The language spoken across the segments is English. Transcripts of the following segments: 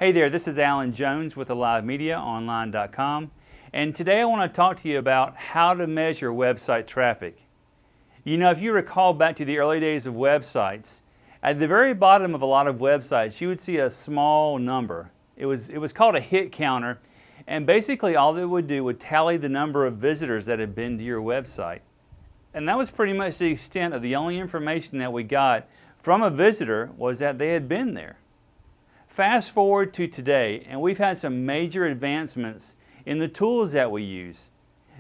Hey there, this is Alan Jones with AliveMediaOnline.com, and today I want to talk to you about how to measure website traffic. You know, if you recall back to the early days of websites, at the very bottom of a lot of websites you would see a small number. It was called a hit counter, and basically all it would do would tally the number of visitors that had been to your website. And that was pretty much the extent of the only information that we got from a visitor was that they had been there. Fast forward to today, and we've had some major advancements in the tools that we use.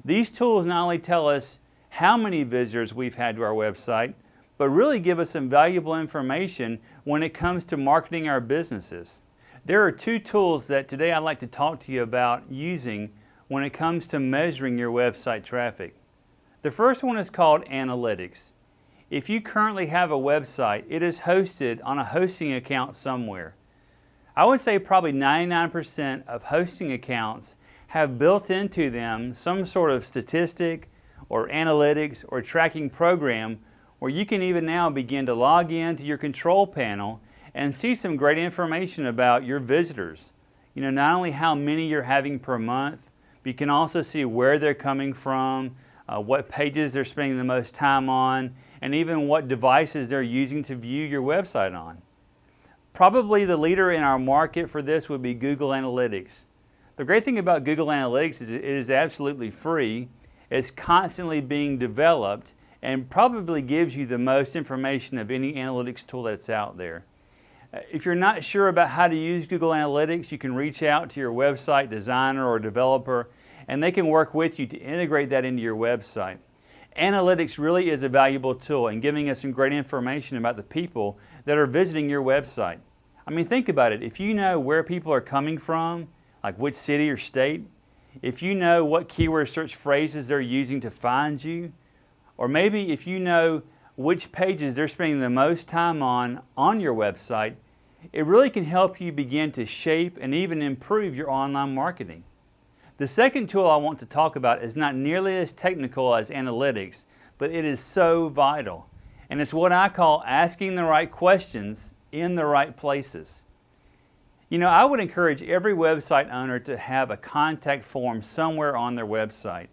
These tools not only tell us how many visitors we've had to our website, but really give us some valuable information when it comes to marketing our businesses. There are two tools that today I'd like to talk to you about using when it comes to measuring your website traffic. The first one is called Analytics. If you currently have a website, it is hosted on a hosting account somewhere. I would say probably 99% of hosting accounts have built into them some sort of statistic or analytics or tracking program where you can even now begin to log in to your control panel and see some great information about your visitors. You know, not only how many you're having per month, but you can also see where they're coming from, what pages they're spending the most time on, and even what devices they're using to view your website on. Probably the leader in our market for this would be Google Analytics. The great thing about Google Analytics is it is absolutely free. It's constantly being developed and probably gives you the most information of any analytics tool that's out there. If you're not sure about how to use Google Analytics, you can reach out to your website designer or developer and they can work with you to integrate that into your website. Analytics really is a valuable tool in giving us some great information about the people that are visiting your website. I mean, think about it. If you know where people are coming from, like which city or state, if you know what keyword search phrases they're using to find you, or maybe if you know which pages they're spending the most time on your website, it really can help you begin to shape and even improve your online marketing. The second tool I want to talk about is not nearly as technical as analytics, but it is so vital. And it's what I call asking the right questions in the right places. You know, I would encourage every website owner to have a contact form somewhere on their website.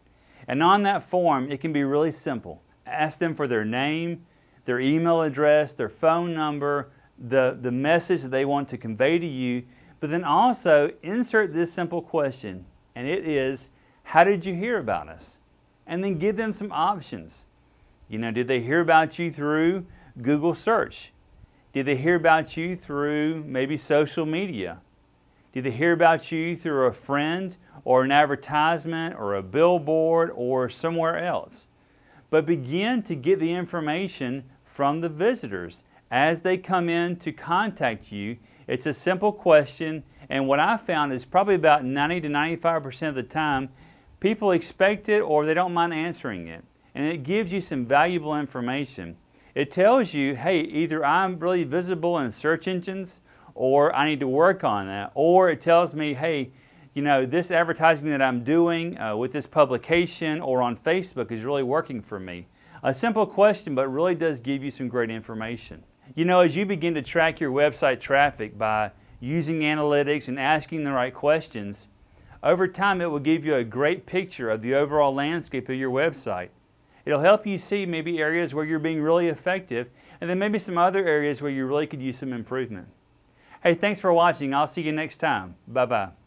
And on that form, it can be really simple. Ask them for their name, their email address, their phone number, the message that they want to convey to you, but then also insert this simple question. And it is, how did you hear about us? And then give them some options. You know, did they hear about you through Google search? Did they hear about you through maybe social media? Did they hear about you through a friend or an advertisement or a billboard or somewhere else? But begin to get the information from the visitors as they come in to contact you. It's a simple question, and what I found is probably about 90 to 95% of the time, people expect it or they don't mind answering it. And it gives you some valuable information. It tells you, hey, either I'm really visible in search engines or I need to work on that. Or it tells me, hey, you know, this advertising that I'm doing with this publication or on Facebook is really working for me. A simple question, but really does give you some great information. You know, as you begin to track your website traffic by using analytics and asking the right questions, over time it will give you a great picture of the overall landscape of your website. It'll help you see maybe areas where you're being really effective and then maybe some other areas where you really could use some improvement. Hey, thanks for watching. I'll see you next time. Bye-bye.